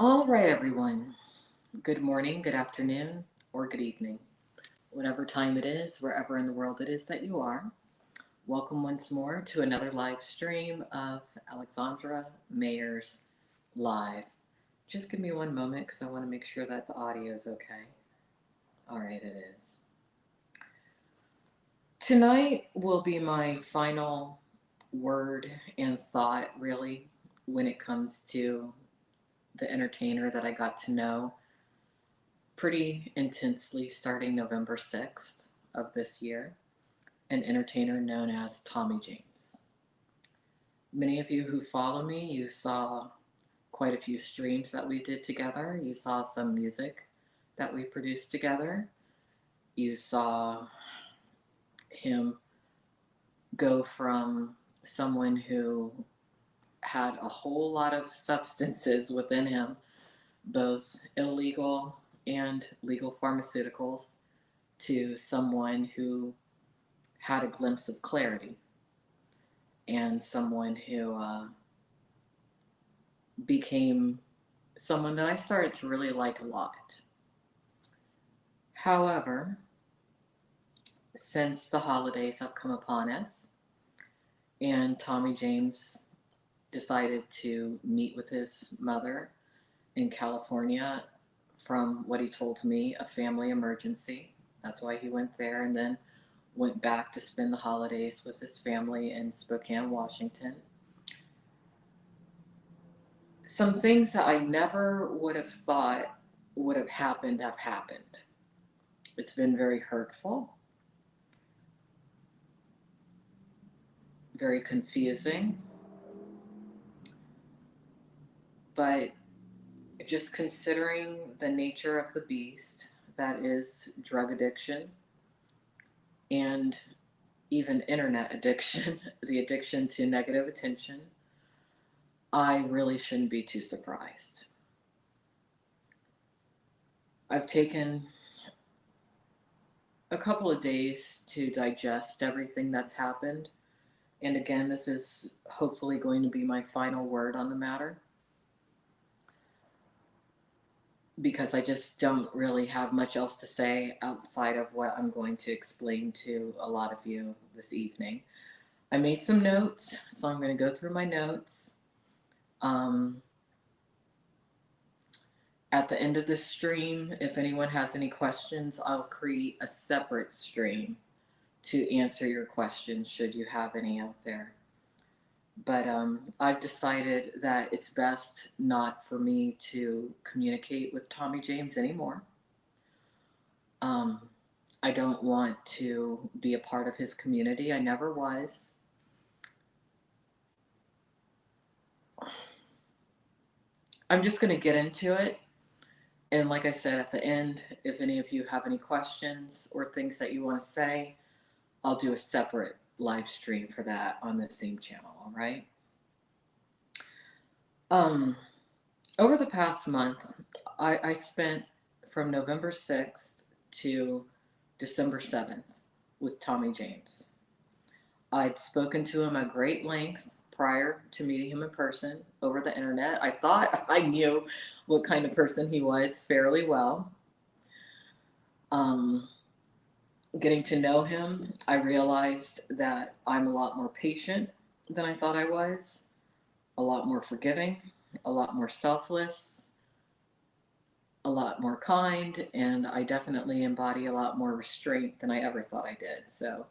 All right, everyone. Good morning, good afternoon, or good evening. Whatever time it is, wherever in the world it is that you are. Welcome once more to another live stream of Alexandra Mayer's Live. Just give me one moment because I want to make sure that the audio is okay. All right, it is. Tonight will be my final word and thought, really, when it comes to the entertainer that I got to know pretty intensely starting November 6th of this year, an entertainer known as Tommy James. Many of you who follow me, you saw quite a few streams that we did together. You saw some music that we produced together. You saw him go from someone who had a whole lot of substances within him, both illegal and legal pharmaceuticals, to someone who had a glimpse of clarity and someone who became someone that I started to really like a lot. However, since the holidays have come upon us and Tommy James decided to meet with his mother in California, from what he told me, a family emergency. That's why he went there, and then went back to spend the holidays with his family in Spokane, Washington. Some things that I never would have thought would have happened have happened. It's been very hurtful, very confusing, but just considering the nature of the beast that is drug addiction and even internet addiction, the addiction to negative attention, I really shouldn't be too surprised. I've taken a couple of days to digest everything that's happened. And again, this is hopefully going to be my final word on the matter, because I just don't really have much else to say outside of what I'm going to explain to a lot of you this evening. I made some notes, so I'm going to go through my notes. At the end of this stream, if anyone has any questions, I'll create a separate stream to answer your questions should you have any out there. But I've decided that it's best not for me to communicate with Tommy James anymore. I don't want to be a part of his community. I never was. I'm just going to get into it. And like I said, at the end, if any of you have any questions or things that you want to say, I'll do a separate live stream for that on the same channel, all right? Over the past month, I spent from November 6th to December 7th with Tommy James. I'd spoken to him at great length prior to meeting him in person over the internet. I thought I knew what kind of person he was fairly well. Getting to know him, I realized that I'm a lot more patient than I thought I was, a lot more forgiving, a lot more selfless, a lot more kind, and I definitely embody a lot more restraint than I ever thought I did. So,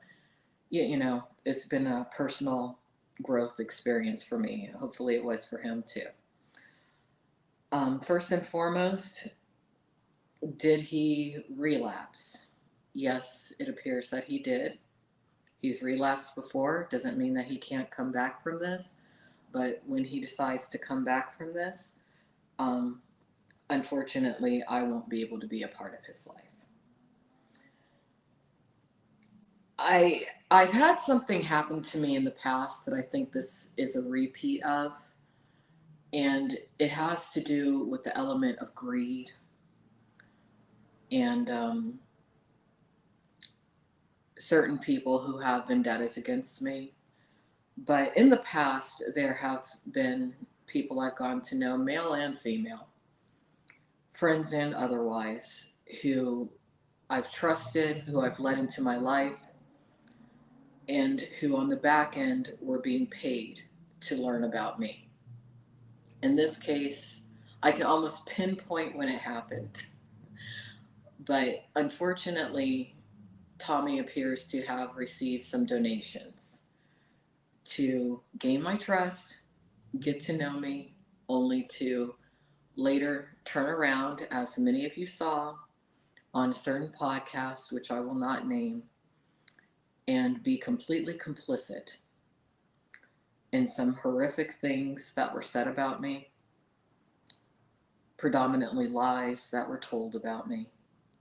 it's been a personal growth experience for me. Hopefully it was for him too. First and foremost, did he relapse? Yes, it appears that he did. He's relapsed before. Doesn't mean that he can't come back from this. But when he decides to come back from this, unfortunately, I won't be able to be a part of his life. I've had something happen to me in the past that I think this is a repeat of, and it has to do with the element of greed and certain people who have vendettas against me. But in the past, there have been people I've gotten to know, male and female, friends and otherwise, who I've trusted, who I've let into my life, and who on the back end were being paid to learn about me. In this case, I can almost pinpoint when it happened, but unfortunately, Tommy appears to have received some donations to gain my trust, get to know me, only to later turn around, as many of you saw on certain podcasts, which I will not name, and be completely complicit in some horrific things that were said about me, predominantly lies that were told about me,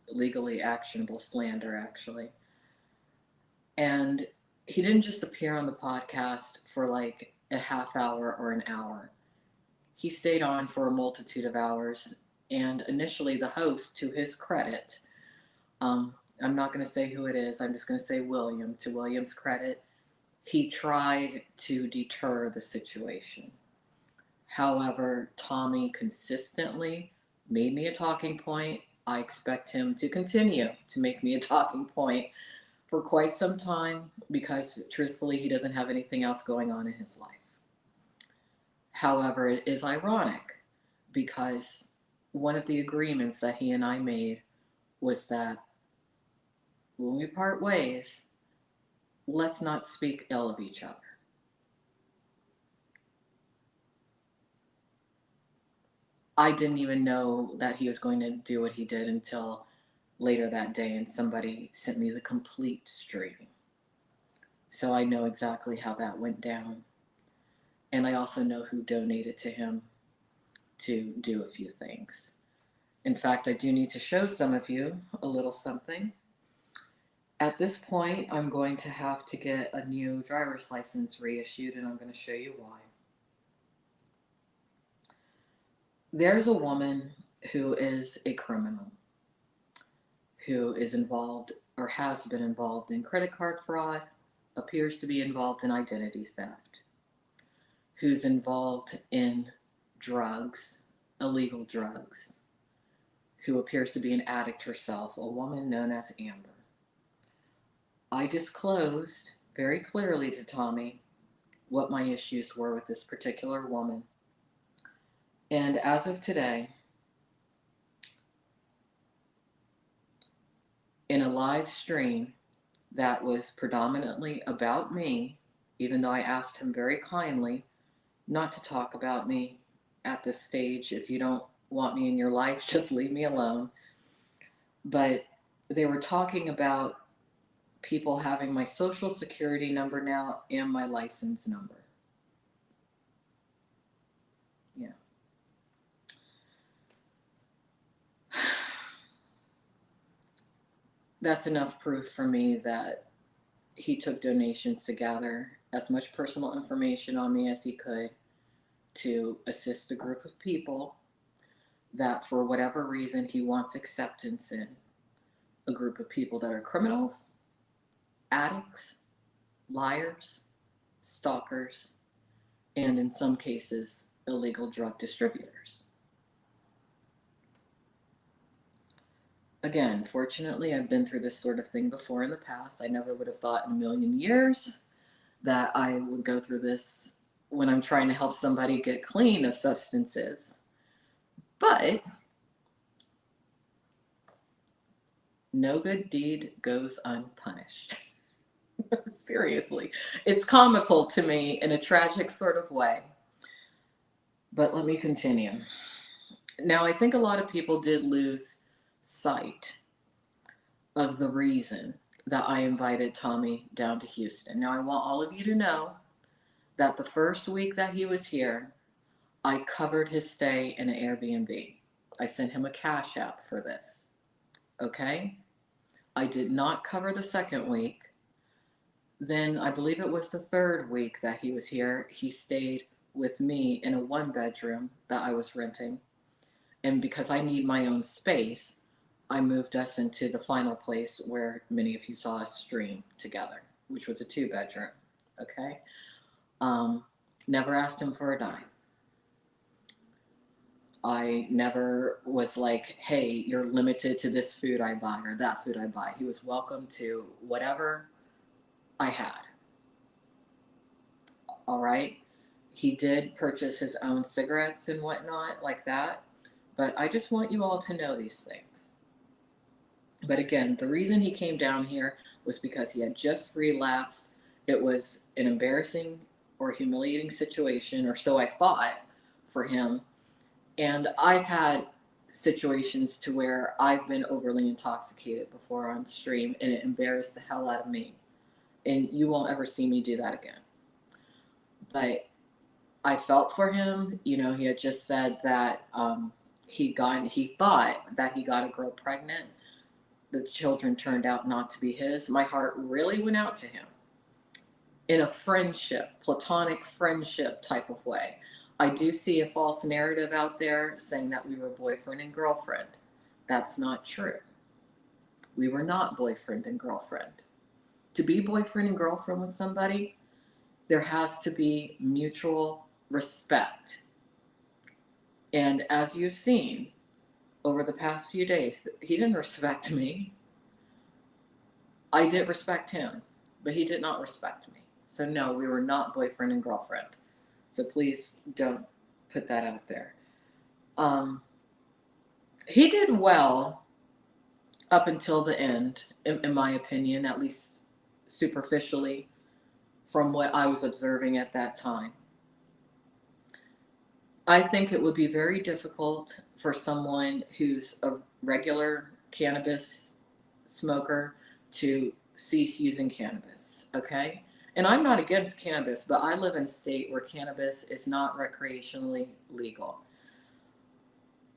legally actionable slander, actually. And he didn't just appear on the podcast for like a half hour or an hour. He stayed on for a multitude of hours. And initially, the host, to his credit, I'm not going to say who it is, I'm just going to say William. To William's credit, he tried to deter the situation. However, Tommy consistently made me a talking point. I expect him to continue to make me a talking point for quite some time because, truthfully, he doesn't have anything else going on in his life. However, it is ironic because one of the agreements that he and I made was that when we part ways, let's not speak ill of each other. I didn't even know that he was going to do what he did until later that day, and somebody sent me the complete stream. So I know exactly how that went down. And I also know who donated to him to do a few things. In fact, I do need to show some of you a little something. At this point, I'm going to have to get a new driver's license reissued, and I'm going to show you why. There's a woman who is a criminal, who is involved or has been involved in credit card fraud, appears to be involved in identity theft, who's involved in drugs, illegal drugs, who appears to be an addict herself, a woman known as Amber. I disclosed very clearly to Tommy what my issues were with this particular woman. And as of today, in a live stream that was predominantly about me, even though I asked him very kindly not to talk about me at this stage. If you don't want me in your life, just leave me alone. But they were talking about people having my social security number now and my license number. Yeah. That's enough proof for me that he took donations to gather as much personal information on me as he could to assist a group of people that, for whatever reason, he wants acceptance in. A group of people that are criminals, addicts, liars, stalkers, and in some cases, illegal drug distributors. Again, fortunately, I've been through this sort of thing before in the past. I never would have thought in a million years that I would go through this when I'm trying to help somebody get clean of substances. But no good deed goes unpunished. Seriously. It's comical to me in a tragic sort of way. But let me continue. Now, I think a lot of people did lose sight of the reason that I invited Tommy down to Houston. Now, I want all of you to know that the first week that he was here, I covered his stay in an Airbnb. I sent him a Cash App for this. Okay? I did not cover the second week. Then I believe it was the third week that he was here. He stayed with me in a one-bedroom that I was renting. And because I need my own space, I moved us into the final place where many of you saw us stream together, which was a two-bedroom. Okay? Never asked him for a dime. I never was like, hey, you're limited to this food I buy or that food I buy. He was welcome to whatever I had. All right. He did purchase his own cigarettes and whatnot like that. But I just want you all to know these things. But again, the reason he came down here was because he had just relapsed. It was an embarrassing or humiliating situation, or so I thought, for him. And I've had situations to where I've been overly intoxicated before on stream, and it embarrassed the hell out of me. And you won't ever see me do that again. But I felt for him. You know, he had just said that he thought that he got a girl pregnant. The children turned out not to be his. My heart really went out to him in a friendship, platonic friendship type of way. I do see a false narrative out there saying that we were boyfriend and girlfriend. That's not true. We were not boyfriend and girlfriend. To be boyfriend and girlfriend with somebody, there has to be mutual respect. And as you've seen over the past few days, he didn't respect me. I did respect him, but he did not respect me. So no, we were not boyfriend and girlfriend. So please don't put that out there. He did well up until the end, in my opinion, at least superficially, from what I was observing at that time. I think it would be very difficult for someone who's a regular cannabis smoker to cease using cannabis, okay? And I'm not against cannabis, but I live in a state where cannabis is not recreationally legal.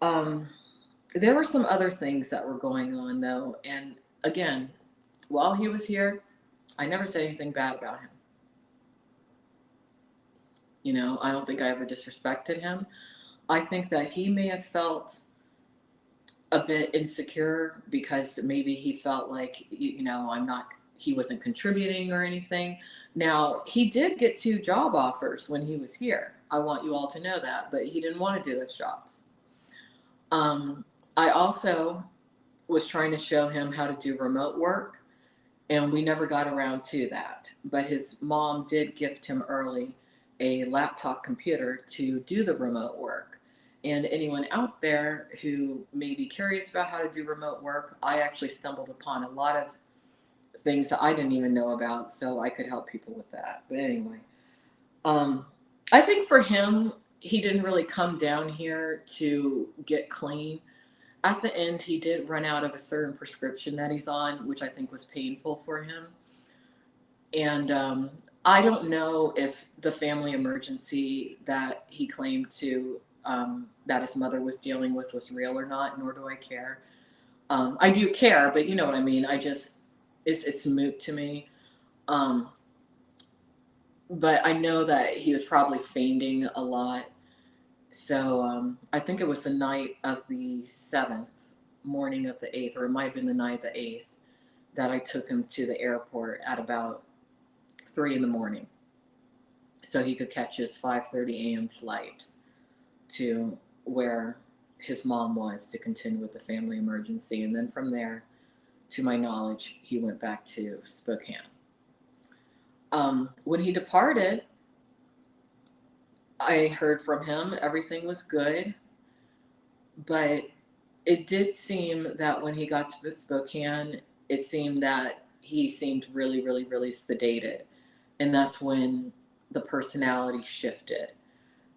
There were some other things that were going on, though, and again, while he was here, I never said anything bad about him. You know, I don't think I ever disrespected him. I think that he may have felt a bit insecure because maybe he felt like, you know, he wasn't contributing or anything. Now, he did get 2 job offers when he was here. I want you all to know that, but he didn't want to do those jobs. I also was trying to show him how to do remote work, and we never got around to that. But his mom did gift him early a laptop computer to do the remote work. And anyone out there who may be curious about how to do remote work, I actually stumbled upon a lot of things that I didn't even know about, so I could help people with that. But anyway, I think for him, he didn't really come down here to get clean. At the end, he did run out of a certain prescription that he's on, which I think was painful for him. And I don't know if the family emergency that he claimed to, that his mother was dealing with was real or not, nor do I care. I do care, but you know what I mean. It's moot to me. But I know that he was probably fainting a lot. So I think it was the night of the 7th, morning of the 8th, or it might have been the night of the 8th, that I took him to the airport at about 3 in the morning so he could catch his 5:30 a.m. flight to where his mom was to continue with the family emergency. And then from there, to my knowledge, he went back to Spokane. When he departed, I heard from him everything was good, but it did seem that when he got to Spokane, it seemed that he seemed really, really, really sedated. And that's when the personality shifted.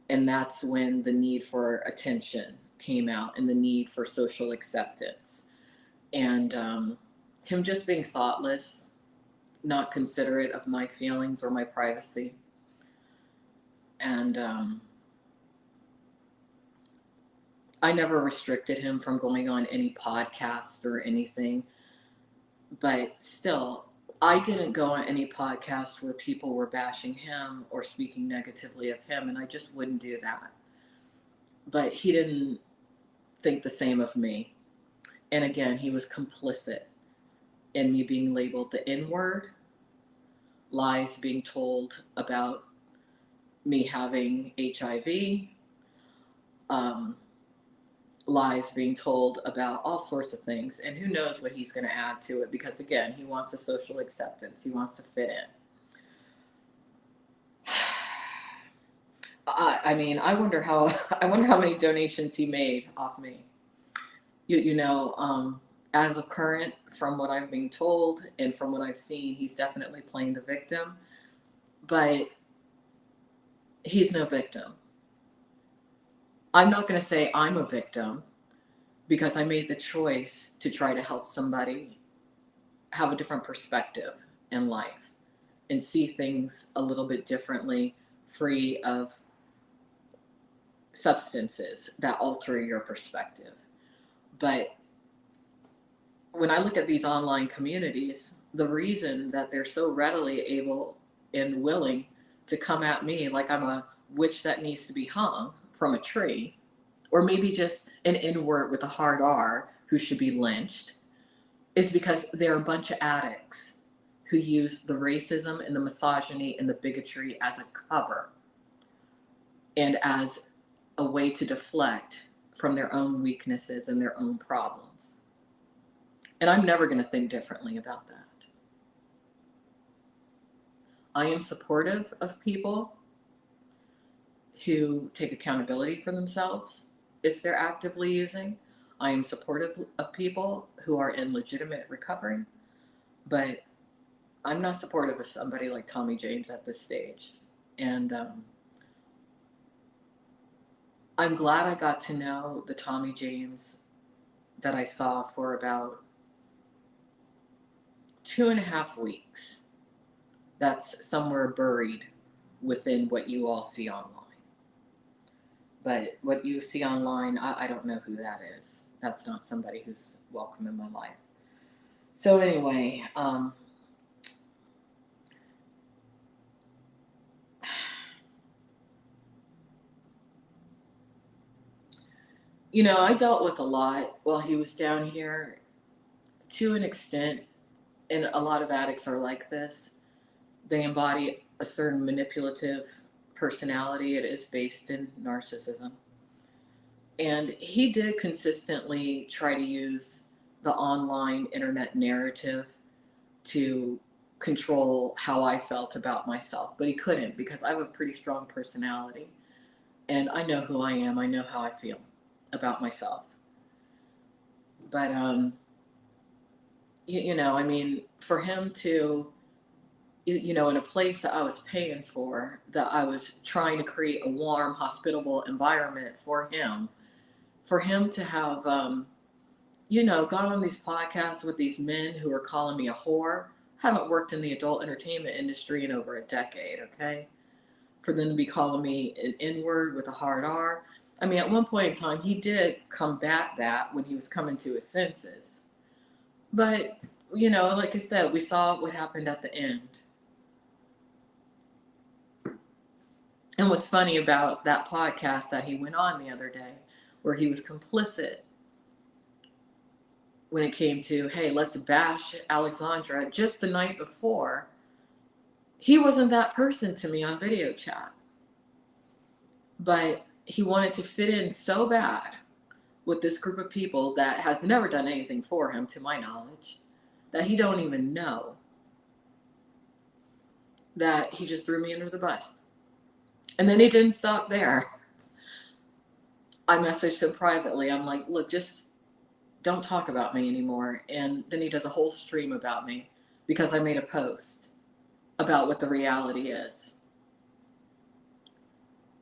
And that's when the need for attention came out and the need for social acceptance. And him just being thoughtless, not considerate of my feelings or my privacy. And I never restricted him from going on any podcast or anything. But still, I didn't go on any podcast where people were bashing him or speaking negatively of him, and I just wouldn't do that. But he didn't think the same of me. And again, he was complicit in me being labeled the N-word, lies being told about me having HIV, lies being told about all sorts of things, and who knows what he's going to add to it, because again, he wants a social acceptance, he wants to fit in. I mean, I wonder how many donations he made off me. As of current, from what I'm being told and from what I've seen, he's definitely playing the victim, but he's no victim. I'm not going to say I'm a victim, because I made the choice to try to help somebody have a different perspective in life and see things a little bit differently, free of substances that alter your perspective. But when I look at these online communities, the reason that they're so readily able and willing to come at me like I'm a witch that needs to be hung from a tree, or maybe just an N-word with a hard R who should be lynched, is because they're a bunch of addicts who use the racism and the misogyny and the bigotry as a cover and as a way to deflect from their own weaknesses and their own problems. And I'm never going to think differently about that. I am supportive of people who take accountability for themselves if they're actively using. I am supportive of people who are in legitimate recovery, but I'm not supportive of somebody like Tommy James at this stage. And I'm glad I got to know the Tommy James that I saw for about 2.5 weeks. That's somewhere buried within what you all see online. But what you see online, I don't know who that is. That's not somebody who's welcome in my life. So anyway, I dealt with a lot while he was down here, to an extent, and a lot of addicts are like this. They embody a certain manipulative personality. It is based in narcissism. And he did consistently try to use the online internet narrative to control how I felt about myself. But he couldn't, because I have a pretty strong personality. And I know who I am. I know how I feel about myself. But, for him to, in a place that I was paying for, that I was trying to create a warm, hospitable environment for him to have, gone on these podcasts with these men who are calling me a whore. I haven't worked in the adult entertainment industry in over a decade, okay? For them to be calling me an N-word with a hard R. I mean, at one point in time, he did combat that when he was coming to his senses. But, like I said, we saw what happened at the end. And what's funny about that podcast that he went on the other day, where he was complicit when it came to, hey, let's bash Alexandra, just the night before, he wasn't that person to me on video chat. But he wanted to fit in so bad with this group of people that have never done anything for him, to my knowledge, that he don't even know, that he just threw me under the bus. And then he didn't stop there. I messaged him privately. I'm like, look, just don't talk about me anymore. And then he does a whole stream about me because I made a post about what the reality is.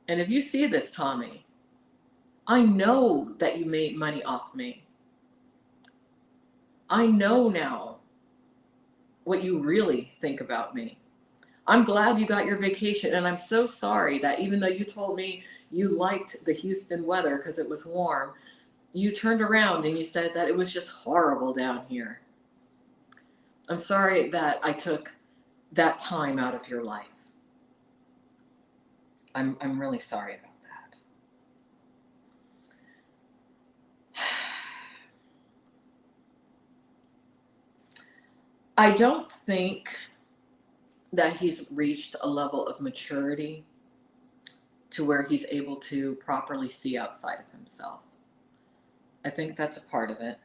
And if you see this, Tommy, I know that you made money off me. I know now what you really think about me. I'm glad you got your vacation, and I'm so sorry that even though you told me you liked the Houston weather because it was warm, you turned around and you said that it was just horrible down here. I'm sorry that I took that time out of your life. I'm really sorry about that. I don't think that he's reached a level of maturity to where he's able to properly see outside of himself. I think that's a part of it.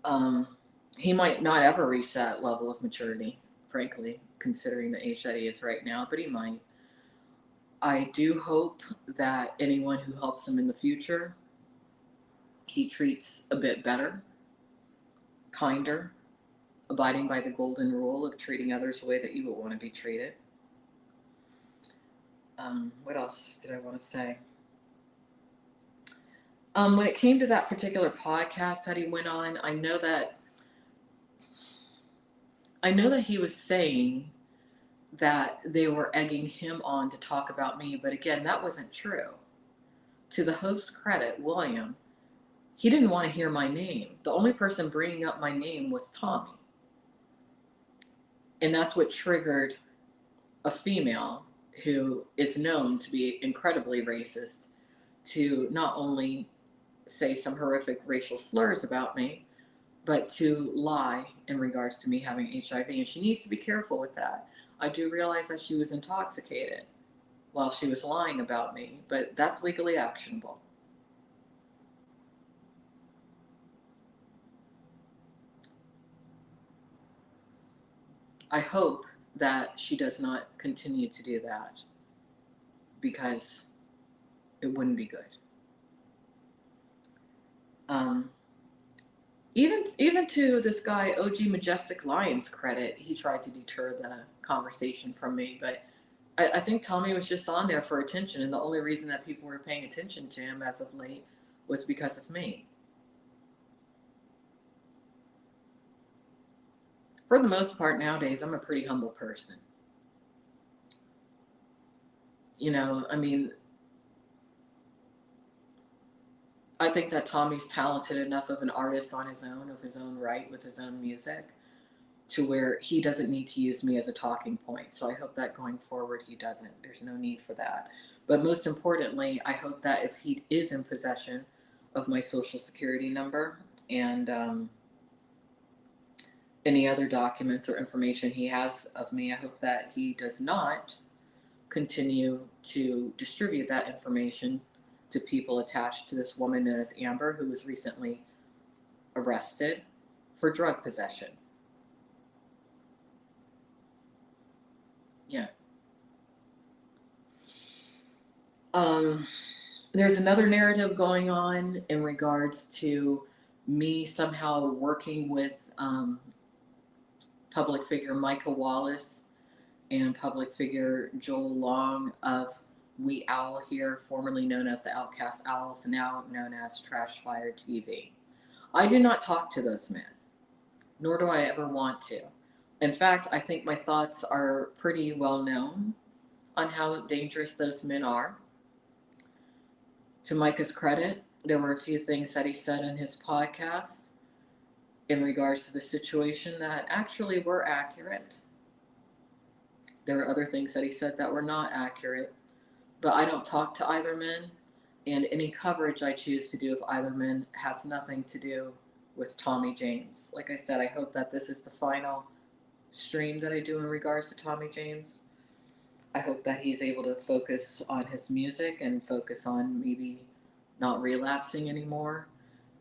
Um, he might not ever reach that level of maturity, frankly, considering the age that he is right now, but he might. I do hope that anyone who helps him in the future, he treats a bit better, kinder, abiding by the golden rule of treating others the way that you would want to be treated. What else did I want to say? When it came to that particular podcast that he went on, I know that he was saying that they were egging him on to talk about me, but again, that wasn't true. To the host's credit, William, he didn't want to hear my name. The only person bringing up my name was Tommy. And that's what triggered a female who is known to be incredibly racist to not only say some horrific racial slurs about me, but to lie in regards to me having HIV. And she needs to be careful with that. I do realize that she was intoxicated while she was lying about me, but that's legally actionable. I hope that she does not continue to do that because it wouldn't be good. Even to this guy OG Majestic Lion's credit, he tried to deter the conversation from me, but I think Tommy was just on there for attention, and the only reason that people were paying attention to him as of late was because of me. For the most part nowadays, I'm a pretty humble person. I mean, I think that Tommy's talented enough of an artist on his own, of his own right, with his own music, to where he doesn't need to use me as a talking point. So I hope that going forward he doesn't. There's no need for that. But most importantly, I hope that if he is in possession of my social security number and any other documents or information he has of me, I hope that he does not continue to distribute that information to people attached to this woman known as Amber, who was recently arrested for drug possession. Yeah. There's another narrative going on in regards to me somehow working with public figure Micah Wallace and public figure Joel Long of We Owl here, formerly known as the Outcast Owls, now known as Trash Fire TV. I do not talk to those men, nor do I ever want to. In fact, I think my thoughts are pretty well known on how dangerous those men are. To Micah's credit, there were a few things that he said in his podcast in regards to the situation that actually were accurate. There were other things that he said that were not accurate, but I don't talk to either men, and any coverage I choose to do of either men has nothing to do with Tommy James. Like I said, I hope that this is the final stream that I do in regards to Tommy James. I hope that he's able to focus on his music and focus on maybe not relapsing anymore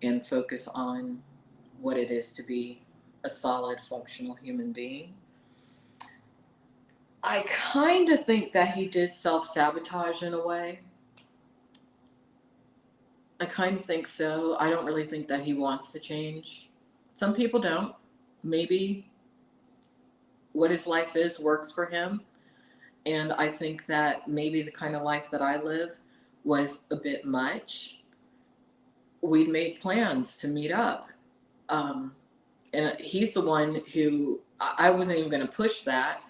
and focus on what it is to be a solid, functional human being. I kind of think that he did self-sabotage in a way. I kind of think so. I don't really think that he wants to change. Some people don't. Maybe what his life is works for him. And I think that maybe the kind of life that I live was a bit much. We'd made plans to meet up. And he's the one who, I wasn't even going to push that.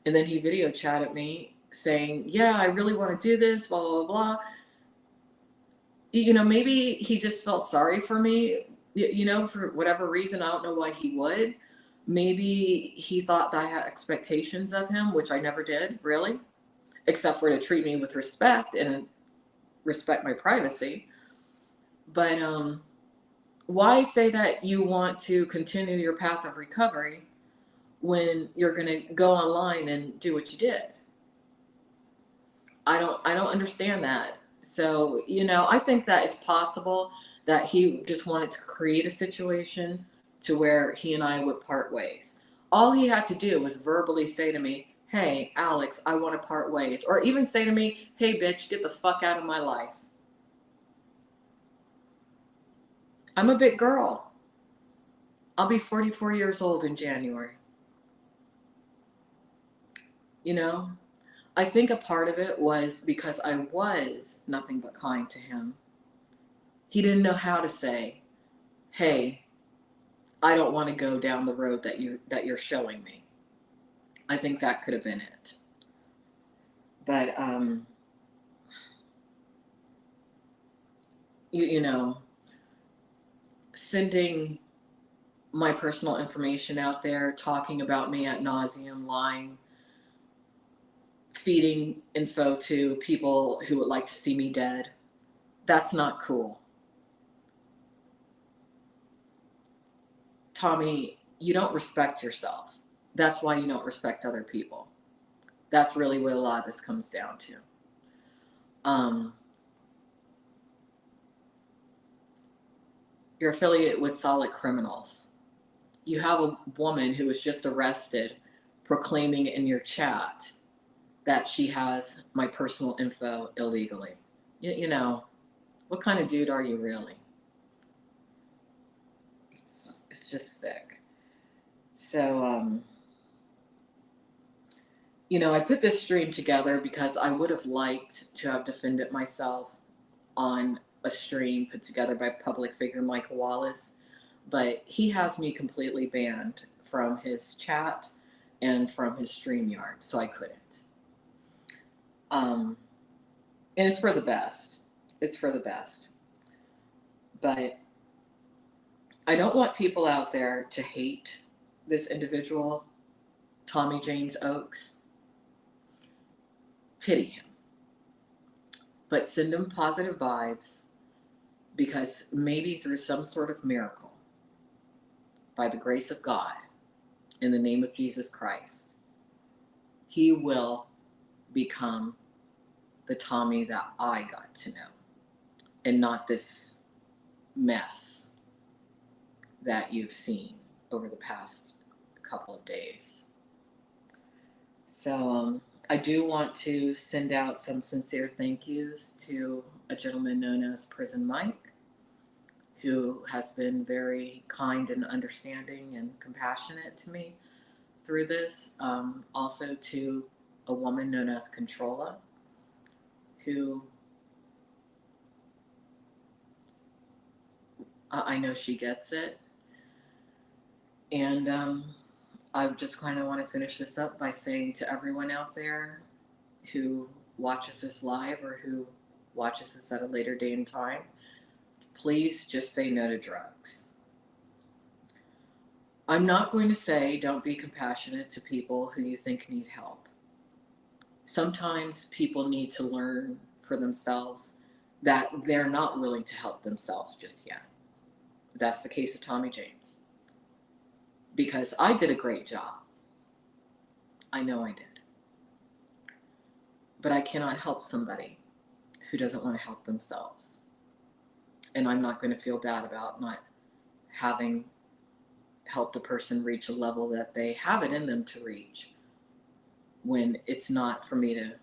And then he video chatted me saying, yeah, I really want to do this, blah, blah, blah. Maybe he just felt sorry for me, for whatever reason. I don't know why he would. Maybe he thought that I had expectations of him, which I never did, really, except for to treat me with respect and respect my privacy. But why say that you want to continue your path of recovery when you're going to go online and do what you did? I don't understand that. So, I think that it's possible that he just wanted to create a situation to where he and I would part ways. All he had to do was verbally say to me, "Hey, Alex, I want to part ways." Or even say to me, "Hey, bitch, get the fuck out of my life." I'm a big girl. I'll be 44 years old in January. You know, I think a part of it was because I was nothing but kind to him. He didn't know how to say, "Hey, I don't want to go down the road that you're showing me." I think that could have been it. But you know, sending my personal information out there, talking about me ad nauseum, lying, feeding info to people who would like to see me dead, that's not cool. Tommy, you don't respect yourself. That's why you don't respect other people. That's really what a lot of this comes down to. You're affiliated with solid criminals. You have a woman who was just arrested proclaiming in your chat that she has my personal info illegally. What kind of dude are you really? It's just sick. So, I put this stream together because I would have liked to have defended myself on a stream put together by public figure Michael Wallace, but he has me completely banned from his chat and from his StreamYard, so I couldn't. And it's for the best. It's for the best. But I don't want people out there to hate this individual, Tommy James Oakes. Pity him. But send him positive vibes, because maybe through some sort of miracle, by the grace of God, in the name of Jesus Christ, he will become the Tommy that I got to know, and not this mess that you've seen over the past couple of days. So I do want to send out some sincere thank yous to a gentleman known as Prison Mike, who has been very kind and understanding and compassionate to me through this. Also to a woman known as Controlla, who I know she gets it. And I just kind of want to finish this up by saying to everyone out there who watches this live or who watches this at a later date and time, please just say no to drugs. I'm not going to say don't be compassionate to people who you think need help. Sometimes people need to learn for themselves that they're not willing to help themselves just yet. That's the case of Tommy James. Because I did a great job. I know I did. But I cannot help somebody who doesn't want to help themselves. And I'm not going to feel bad about not having helped a person reach a level that they have it in them to reach, when it's not for me to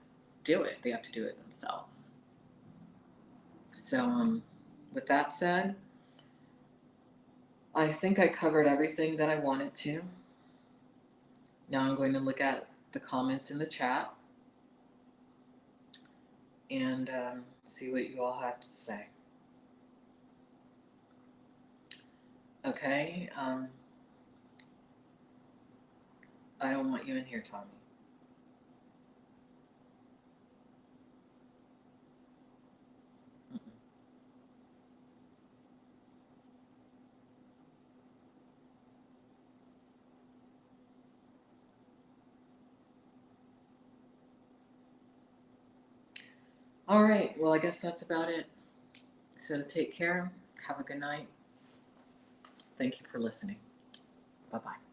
do it. They have to do it themselves. So with that said, I think I covered everything that I wanted to. Now I'm going to look at the comments in the chat and see what you all have to say. Okay. I don't want you in here, Tommy. All right. Well, I guess that's about it. So take care. Have a good night. Thank you for listening. Bye-bye.